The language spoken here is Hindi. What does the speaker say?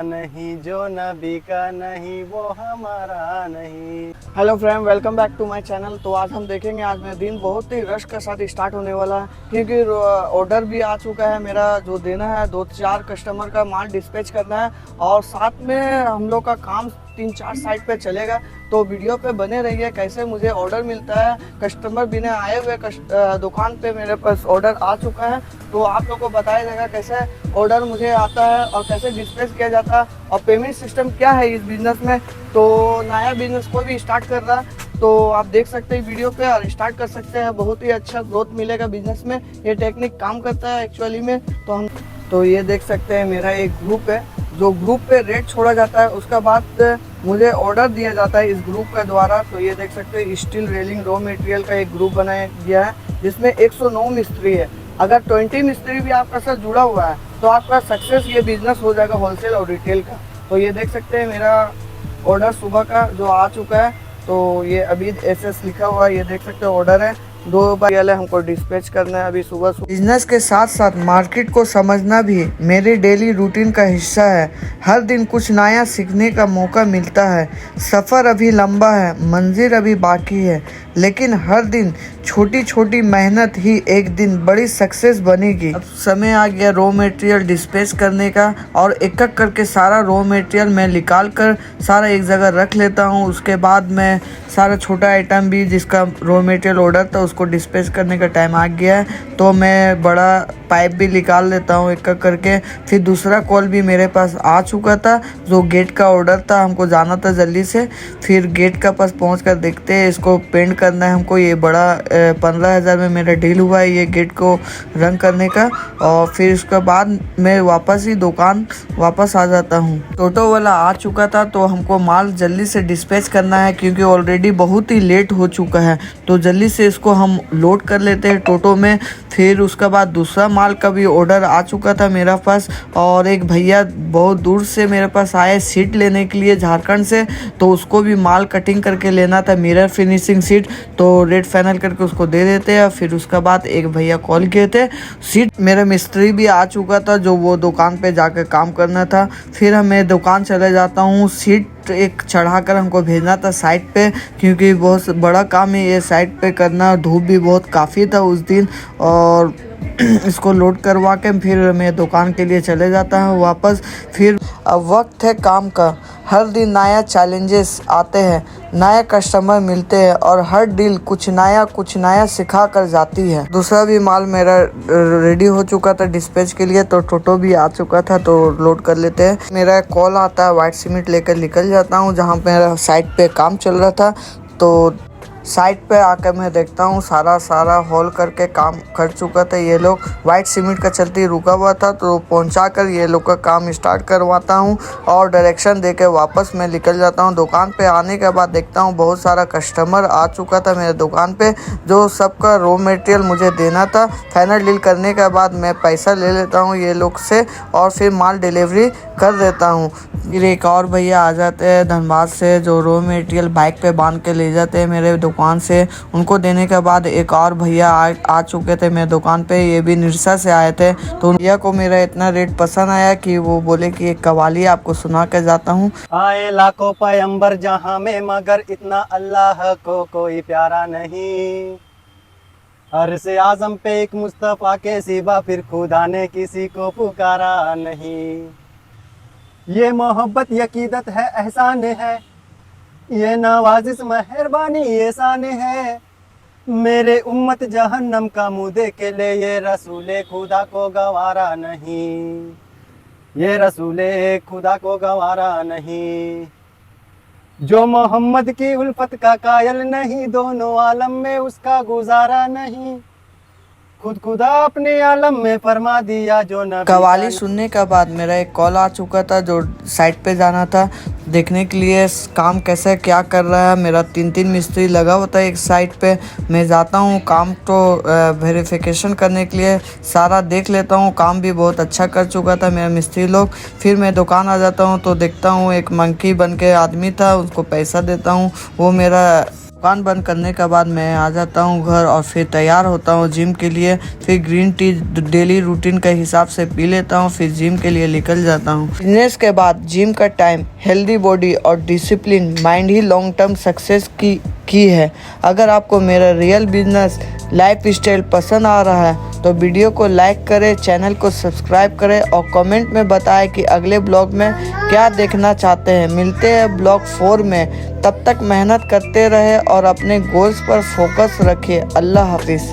नहीं जो नबी का नहीं वो हमारा नहीं। Hello friend, welcome back to my channel. तो आज हम देखेंगे, आज मेरा दिन बहुत ही रश के साथ स्टार्ट होने वाला है क्योंकि ऑर्डर भी आ चुका है मेरा जो देना है। 2-4 कस्टमर का माल डिस्पैच करना है और साथ में हम लोग का काम 3-4 साइट पे चलेगा। तो वीडियो पे बने रहिए कैसे मुझे ऑर्डर मिलता है। कस्टमर बिना आए हुए दुकान पे मेरे पास ऑर्डर आ चुका है, तो आप लोग को बताया जाएगा कैसे ऑर्डर मुझे आता है और कैसे डिस्पैच किया जाता है और पेमेंट सिस्टम क्या है इस बिज़नेस में। तो नया बिजनेस कोई भी स्टार्ट कर रहा है तो आप देख सकते हैं वीडियो पे और स्टार्ट कर सकते हैं। बहुत ही अच्छा ग्रोथ मिलेगा बिजनेस में। ये टेक्निक काम करता है एक्चुअली में। तो ये देख सकते हैं मेरा एक ग्रुप है, जो ग्रुप पे रेट छोड़ा जाता है उसका बाद मुझे ऑर्डर दिया जाता है इस ग्रुप के द्वारा। तो ये देख सकते हैं स्टील रेलिंग रॉ मटेरियल का एक ग्रुप बनाया गया है जिसमें 109 मिस्त्री है। अगर 20 मिस्त्री भी आपका साथ जुड़ा हुआ है तो आपका सक्सेस ये बिजनेस हो जाएगा होलसेल और रिटेल का। तो ये देख सकते हैं मेरा ऑर्डर सुबह का जो आ चुका है। तो ये अभी एसएस लिखा हुआ है, ये देख सकते हैं ऑर्डर है 2 बार हमको डिस्पैच करना है अभी सुबह। बिजनेस के साथ साथ मार्केट को समझना भी मेरे डेली रूटीन का हिस्सा है। हर दिन कुछ नया सीखने का मौका मिलता है। सफ़र अभी लंबा है, मंजिल अभी बाकी है, लेकिन हर दिन छोटी छोटी मेहनत ही एक दिन बड़ी सक्सेस बनेगी। अब समय आ गया रॉ मटेरियल डिस्पैच करने का और एक एक करके सारा रॉ मटेरियल मैं निकाल कर सारा एक जगह रख लेता हूँ। उसके बाद मैं सारा छोटा आइटम भी जिसका रॉ मटेरियल ऑर्डर था उसको डिस्पैच करने का टाइम आ गया है, तो मैं बड़ा पाइप भी निकाल लेता हूँ एक एक करके। फिर दूसरा कॉल भी मेरे पास आ चुका था जो गेट का ऑर्डर था, हमको जाना था जल्दी से। फिर गेट का पास पहुँच कर देखते हैं, इसको पेंट करना है हमको। ये बड़ा 15,000 में मेरा डील हुआ है ये गेट को रंग करने का। और फिर उसके बाद मैं वापस ही दुकान वापस आ जाता हूँ। टोटो वाला आ चुका था तो हमको माल जल्दी से डिस्पैच करना है क्योंकि ऑलरेडी बहुत ही लेट हो चुका है। तो जल्दी से इसको हम लोड कर लेते हैं टोटो में। फिर उसके बाद दूसरा माल का भी ऑर्डर आ चुका था मेरा पास और एक भैया बहुत दूर से मेरे पास आए सीट लेने के लिए झारखंड से, तो उसको भी माल कटिंग करके लेना था मिरर फिनिशिंग सीट। तो रेट फाइनल करके उसको दे देते हैं। फिर उसके बाद एक भैया कॉल किए थे, सीट मेरा मिस्त्री भी आ चुका था जो वो दुकान पे जाकर काम करना था। फिर मैं दुकान चले जाता हूँ, सीट एक चढ़ाकर हमको भेजना था साइट पे क्योंकि बहुत बड़ा काम है ये साइट पे करना। धूप भी बहुत काफ़ी था उस दिन और इसको लोड करवा के फिर मैं दुकान के लिए चले जाता हूँ वापस। फिर अब वक्त है काम का। हर दिन नया चैलेंजेस आते हैं, नए कस्टमर मिलते हैं और हर डील कुछ नया सिखा कर जाती है। दूसरा भी माल मेरा रेडी हो चुका था डिस्पैच के लिए, तो टोटो भी आ चुका था तो लोड कर लेते हैं। मेरा कॉल आता है, व्हाइट सीमेंट लेकर निकल जाता हूँ जहाँ मेरा साइट पे काम चल रहा था। तो साइट पे आकर मैं देखता हूँ सारा हॉल करके काम कर चुका था। ये लोग वाइट सीमेंट का चलते रुका हुआ था तो पहुँचा कर ये लोग का काम स्टार्ट करवाता हूँ और डायरेक्शन देके वापस मैं निकल जाता हूँ। दुकान पे आने के बाद देखता हूँ बहुत सारा कस्टमर आ चुका था मेरे दुकान पे जो सबका रॉ मटेरियल मुझे देना था। फाइनल डील करने के बाद मैं पैसा ले लेता हूँ ये लोग से और फिर माल डिलीवरी कर देता हूँ। फिर एक और भैया आ जाते हैं धनबाद से जो रॉ मटेरियल बाइक पे बांध के ले जाते हैं मेरे दुकान से। उनको देने के बाद एक और भैया आ चुके थे मेरे दुकान पे, ये भी निरसा से आए थे। तो भैया को मेरा इतना रेट पसंद आया कि वो बोले कि एक कवाली आपको सुना के जाता हूँ। आए लाखों पैगंबर जहां में मगर इतना अल्लाह को कोई प्यारा नहीं। हर से आजम पे एक मुस्तफा के सिवा फिर खुदा ने किसी को पुकारा नहीं। ये मोहब्बत यकीदत है एहसान है, ये नवाजिश मेहरबानी एहसान है। मेरे उम्मत जहन्नम का मुँह देखे ले, ये रसूले खुदा को गवारा नहीं, ये रसूले खुदा को गवारा नहीं। जो मोहम्मद की उल्फत का कायल नहीं, दोनों आलम में उसका गुजारा नहीं। खुद खुदा अपने आलम में फरमा दिया जो नबी। कवाली सुनने के बाद मेरा एक कॉल आ चुका था जो साइट पे जाना था देखने के लिए काम कैसे क्या कर रहा है। मेरा 3 मिस्त्री लगा होता है एक साइट पे। मैं जाता हूँ काम तो वेरिफिकेशन करने के लिए सारा देख लेता हूँ। काम भी बहुत अच्छा कर चुका था मेरा मिस्त्री लोग। फिर मैं दुकान आ जाता हूँ तो देखता हूँ एक मंकी बन के आदमी था, उसको पैसा देता हूँ। वो मेरा दुकान बंद करने के बाद मैं आ जाता हूँ घर और फिर तैयार होता हूँ जिम के लिए। फिर ग्रीन टी डेली रूटीन के हिसाब से पी लेता हूँ, फिर जिम के लिए निकल जाता हूँ। बिजनेस के बाद जिम का टाइम, हेल्दी बॉडी और डिसिप्लिन माइंड ही लॉन्ग टर्म सक्सेस की है। अगर आपको मेरा रियल बिजनेस लाइफ स्टाइल पसंद आ रहा है तो वीडियो को लाइक करें, चैनल को सब्सक्राइब करें और कमेंट में बताएं कि अगले ब्लॉग में क्या देखना चाहते हैं। मिलते हैं ब्लॉग 4 में, तब तक मेहनत करते रहे और अपने गोल्स पर फोकस रखिए। अल्लाह हाफिज़।